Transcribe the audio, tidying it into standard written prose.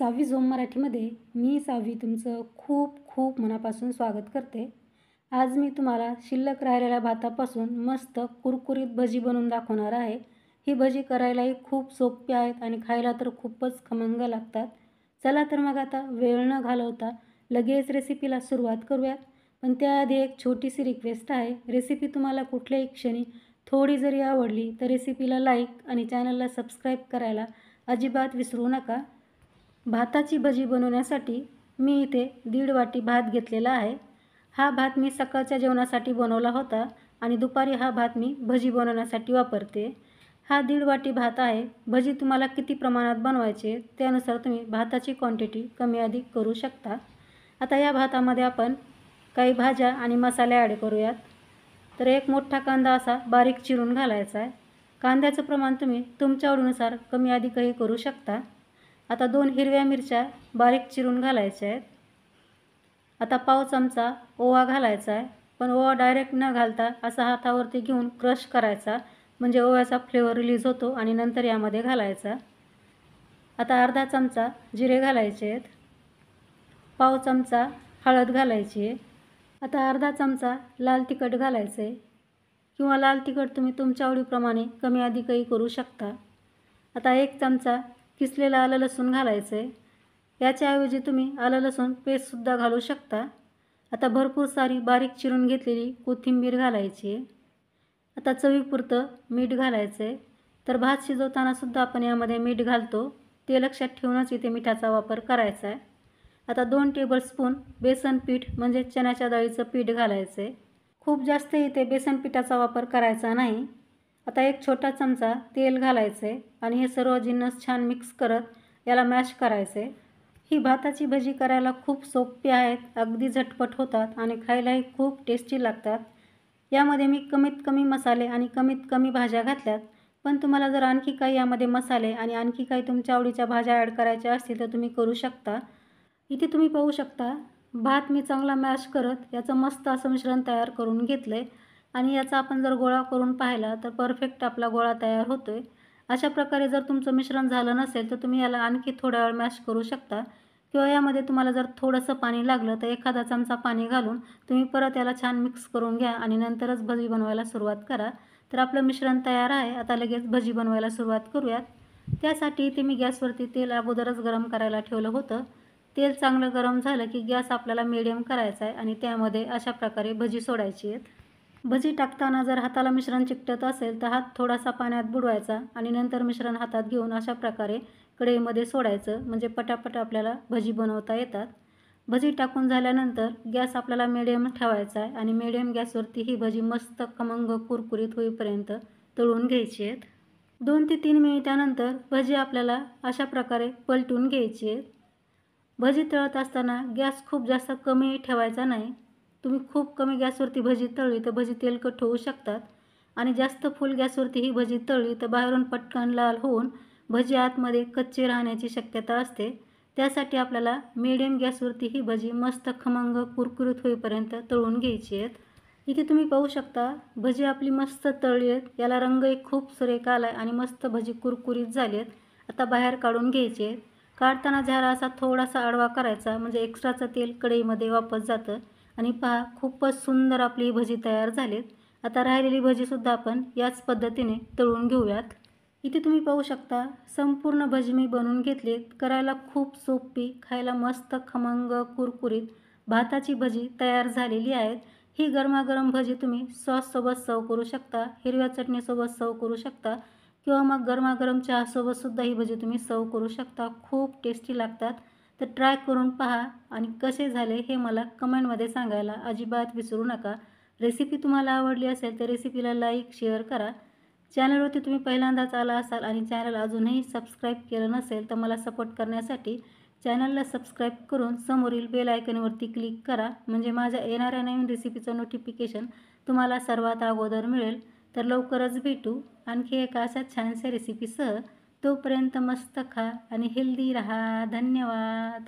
सावी zone मराठीमध्ये मी सावी तुमचं खूप खूप मनापासून स्वागत करते। आज मी तुम्हाला शिल्लक राहिलेल्या भातापासून मस्त कुरकुरीत भजी बनवून दाखवणार आहे। ही भजी करायलाही खूप सोपी आहेत आणि खायला तर खूपच खमंग लागतात। चला तर मग आता वेळ न घालवता लगेच रेसिपीला सुरुवात करूयात। पण त्याआधी एक छोटीशी रिक्वेस्ट आहे, रेसिपी तुम्हाला कुठल्याही क्षणी थोडी जरी आवडली तर रेसिपीला लाईक आणि चॅनलला सबस्क्राईब करायला अजिबात विसरू नका। भाताची भजी बनवण्यासाठी मी इथे 1.5 वाटी भात घेतलेला आहे। हा भात मी सकाळच्या जेवणासाठी बनवला होता आणि दुपारी हा भात मी भजी बनवण्यासाठी वापरते। हा 1.5 वाटी भात आहे। भजी तुम्हाला किती प्रमाणात बनवायचे त्यानुसार तुम्ही भाताची क्वांटिटी कमी अधिक करू शकता। आता या भातामध्ये आपण काही भाज्या आणि मसाले ॲड करूयात। तर एक मोठा कांदा असा बारीक चिरून घालायचा आहे। कांद्याचं प्रमाण तुम्ही तुमच्या आवडीनुसार कमी अधिकही करू शकता। आता 2 हिरव्या मिरच्या बारीक चिरून घालायच्या आहेत। आता पाव चमचा ओवा घालायचा आहे, पण ओवा डायरेक्ट न घालता असा हातावरती घेऊन क्रश करायचा, म्हणजे ओव्याचा फ्लेवर रिलीज होतो आणि नंतर यामध्ये घालायचा। आता अर्धा चमचा जिरे घालायचे आहेत, पाव चमचा हळद घालायची आहे। आता अर्धा चमचा लाल तिखट घालायचं आहे, किंवा लाल तिखट तुम्ही तुमच्या आवडीप्रमाणे कमी अधिकही करू शकता। आता 1 चमचा किसलेलं आलं लसूण घालायचं आहे। याच्याऐवजी तुम्ही आलं लसूण पेस्टसुद्धा घालू शकता। आता भरपूर सारी बारीक चिरून घेतलेली कोथिंबीर घालायची आहे। आता चवीपुरतं मीठ घालायचं आहे। तर भात शिजवतानासुद्धा आपण यामध्ये मीठ घालतो, ते लक्षात ठेवूनच इथे मिठाचा वापर करायचा आहे। आता 2 टेबलस्पून बेसन पीठ म्हणजे चण्याच्या डाळीचं पीठ घालायचं आहे। खूप जास्त इथे बेसन पिठाचा वापर करायचा नाही। आता 1 छोटा चमचा तेल घालायचं आहे आणि हे सर्व जिन्नस छान मिक्स करत याला मॅश करायचं आहे। ही भाताची भजी करायला खूप सोपी आहेत, अगदी झटपट होतात आणि खायलाही खूप टेस्टी लागतात। यामध्ये मी कमीत कमी मसाले आणि कमीत कमी भाज्या घातल्यात, पण तुम्हाला जर आणखी काही यामध्ये मसाले आणि आणखी काही तुमच्या आवडीच्या भाज्या ॲड करायच्या असतील तर तुम्ही करू शकता। इथे तुम्ही पाहू शकता भात मी चांगला मॅश करत याचं मस्त असं मिश्रण तयार करून घेतलं आहे आणि याचा आपण जर गोळा करून पाहिला तर परफेक्ट आपला गोळा तयार होतो आहे। अशा प्रकारे जर तुमचं मिश्रण झालं नसेल तर तुम्ही याला आणखी थोडा वेळ मॅश करू शकता, किंवा यामध्ये तुम्हाला जर थोडंसं पाणी लागलं तर एखादा चमचा पाणी घालून तुम्ही परत याला छान मिक्स करून घ्या आणि नंतरच भजी बनवायला सुरुवात करा। तर आपलं मिश्रण तयार आहे। आता लगेच भजी बनवायला सुरुवात करूयात। त्यासाठी इथे मी गॅसवरती तेल अगोदरच गरम करायला ठेवलं होतं। तेल चांगलं गरम झालं की गॅस आपल्याला मीडियम करायचा आहे आणि त्यामध्ये अशा प्रकारे भजी सोडायची आहेत। भजी टाकताना जर हाताला मिश्रण चिकटत असेल तर हात थोडासा पाण्यात बुडवायचा आणि नंतर मिश्रण हातात घेऊन अशा प्रकारे कढईमध्ये सोडायचं, म्हणजे पटापट आपल्याला भजी बनवता येतात। भजी टाकून झाल्यानंतर गॅस आपल्याला मीडियम ठेवायचा आहे आणि मीडियम गॅसवरती ही भजी मस्त खमंग कुरकुरीत होईपर्यंत तळून घ्यायची आहेत। 2 ते 3 मिनिटानंतर भजी आपल्याला अशा प्रकारे पलटून घ्यायची आहेत। भजी तळत असताना गॅस खूप जास्त कमी ठेवायचा नाही। तुम्ही खूप कमी गॅसवरती भजी तळली तर भजी तेलकट होऊ शकतात आणि जास्त फुल गॅसवरती ही भजी तळली तर बाहेरून पटकन लाल होऊन भजी आतमध्ये कच्ची राहण्याची शक्यता असते। त्यासाठी आपल्याला मीडियम गॅसवरती ही भजी मस्त खमंग कुरकुरीत होईपर्यंत तळून घ्यायची आहेत। इथे तुम्ही पाहू शकता भजी आपली मस्त तळली आहेत, याला रंगही खूप सुरेख आला आहे आणि मस्त भजी कुरकुरीत झाली आहेत। आता बाहेर काढून घ्यायचे आहेत। काढताना झारा असा थोडासा आडवा करायचा, म्हणजे एक्स्ट्राचं तेल कढईमध्ये वापस जातं आणि पहा खूपच सुंदर आपली ही भजी तयार झालीत। आता राहिलेली भजीसुद्धा आपण याच पद्धतीने तळून घेऊयात। इथे तुम्ही पाहू शकता संपूर्ण भजी मी बनवून घेतलीत। करायला खूप सोपी, खायला मस्त खमंग कुरकुरीत भाताची भजी तयार झालेली आहेत। ही गरमागरम भजी तुम्ही सॉससोबत सर्व करू शकता, हिरव्या चटणीसोबत सर्व करू शकता, किंवा मग गरमागरम चहासोबतसुद्धा ही भजी तुम्ही सर्व करू शकता। खूप टेस्टी लागतात। तर ट्राय करून पहा आणि कसे झाले हे मला कमेंटमध्ये सांगायला अजिबात विसरू नका। रेसिपी तुम्हाला आवडली असेल तर रेसिपीला लाईक शेअर करा। चॅनलवरती तुम्ही पहिल्यांदाच आला असाल आणि चॅनल अजूनही सबस्क्राईब केलं नसेल तर मला सपोर्ट करण्यासाठी चॅनलला सबस्क्राईब करून समोरील बेल आयकॉनवरती क्लिक करा, म्हणजे माझ्या येणाऱ्या नवीन रेसिपीचं नोटिफिकेशन तुम्हाला सर्वात अगोदर मिळेल। तर लवकरच भेटू आणखी एका अशा छानशा रेसिपीसह। तोपर्यंत मस्त खा आणि हेल्दी राहा। धन्यवाद।